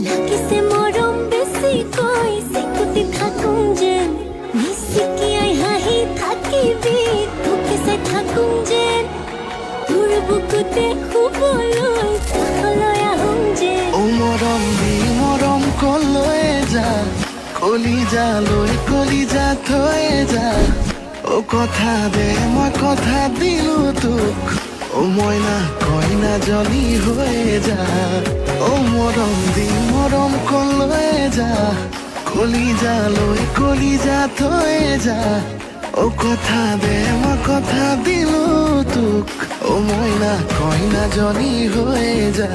Lakise morom besi koi sekuti thakung jen Nisiki ai hahi thakibi toke sai thakung jen Tur bukute huboloi takholoi ahung jen O morom di morom koloe ja কলিজা লই কলিজা থয়ে যা ও কথা দে মই কথা দিলো তোক ও ময়না কইনা জলি হয়ে যা ও মরম দি মরম কলয়ে যা কলিজা লই কলিজা থয়ে যা ও কথা দে মই কথা দিলো তোক ও ময়না কইনা জলি হয়ে যা